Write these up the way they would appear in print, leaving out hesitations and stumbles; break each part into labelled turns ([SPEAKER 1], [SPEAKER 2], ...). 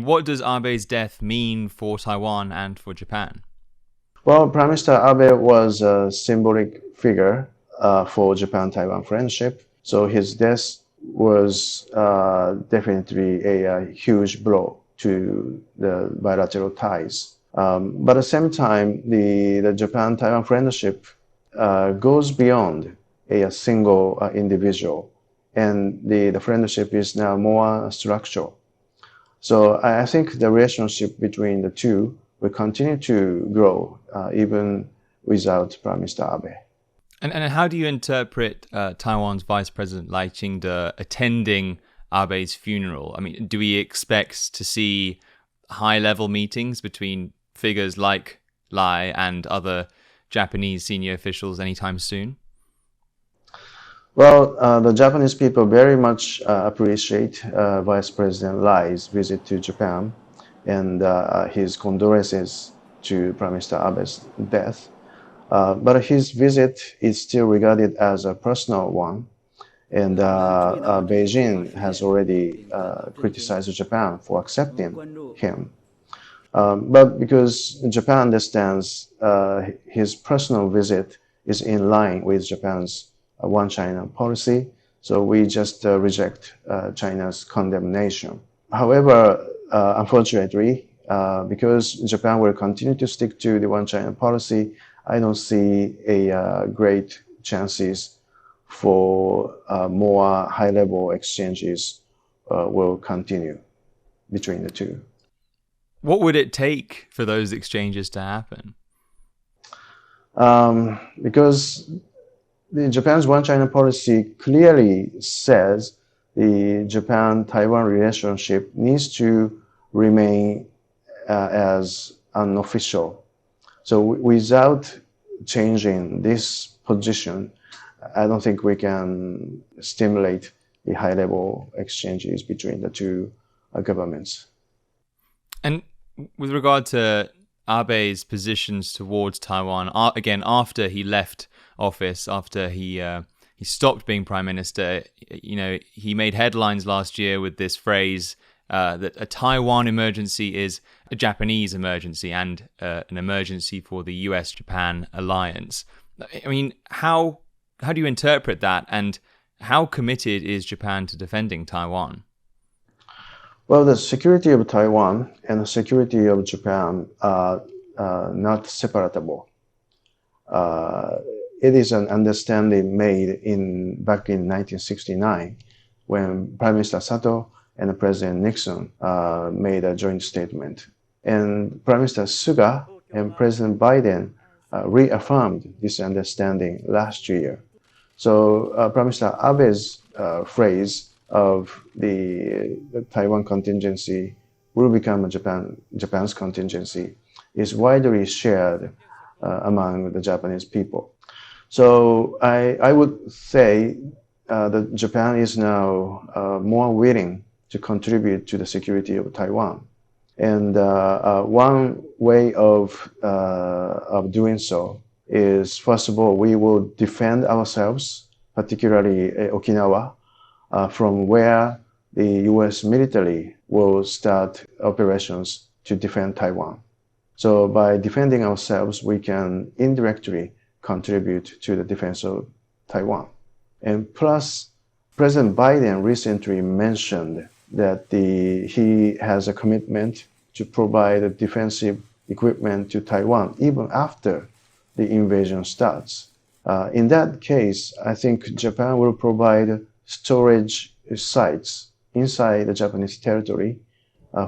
[SPEAKER 1] What does Abe's death mean for Taiwan and for Japan?
[SPEAKER 2] Well, Prime Minister Abe was a symbolic figure for Japan-Taiwan friendship. So his death was definitely a huge blow to the bilateral ties. But at the same time, the Japan-Taiwan friendship goes beyond a single individual, and the friendship is now more structural. So I think the relationship between the two will continue to grow even without Prime Minister Abe.
[SPEAKER 1] And how do you interpret Taiwan's Vice President Lai Ching-te attending Abe's funeral? I mean, do we expect to see high-level meetings between figures like Lai and other Japanese senior officials anytime soon?
[SPEAKER 2] Well, the Japanese people very much appreciate Vice President Lai's visit to Japan and his condolences to Prime Minister Abe's death. But his visit is still regarded as a personal one, and Beijing has already criticized Japan for accepting him. But because Japan understands his personal visit is in line with Japan's One China policy, so we just reject China's condemnation. However, unfortunately, because Japan will continue to stick to the One China policy, I don't see a great chances for more high-level exchanges will continue between the two.
[SPEAKER 1] What would it take for those exchanges to happen?
[SPEAKER 2] Because Japan's One China policy clearly says the Japan-Taiwan relationship needs to remain as unofficial. So without changing this position, I don't think we can stimulate the high-level exchanges between the two governments.
[SPEAKER 1] And with regard to Abe's positions towards Taiwan, again, after he left office, after he stopped being prime minister, he made headlines last year with this phrase that a Taiwan emergency is a Japanese emergency and an emergency for the US-Japan alliance. I mean, how do you interpret that, and how committed is Japan to defending Taiwan?
[SPEAKER 2] Well, the security of Taiwan and the security of Japan are not separable. It is an understanding made back in 1969 when Prime Minister Sato and President Nixon made a joint statement. And Prime Minister Suga and President Biden reaffirmed this understanding last year. So Prime Minister Abe's phrase of the Taiwan contingency will become Japan's contingency is widely shared among the Japanese people. So I would say that Japan is now more willing to contribute to the security of Taiwan. And one way of doing so is, first of all, we will defend ourselves, particularly Okinawa, from where the US military will start operations to defend Taiwan. So by defending ourselves, we can indirectly contribute to the defense of Taiwan. And plus, President Biden recently mentioned that he has a commitment to provide defensive equipment to Taiwan even after the invasion starts. In that case, I think Japan will provide storage sites inside the Japanese territory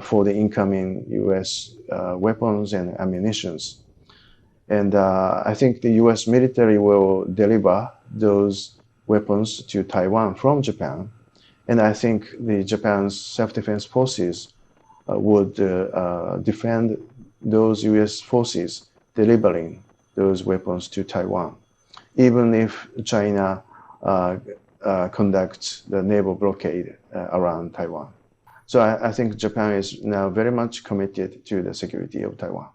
[SPEAKER 2] for the incoming US weapons and ammunitions. And I think the US military will deliver those weapons to Taiwan from Japan. And I think the Japan's self-defense forces would defend those US forces delivering those weapons to Taiwan, even if China conducts the naval blockade around Taiwan. So I think Japan is now very much committed to the security of Taiwan.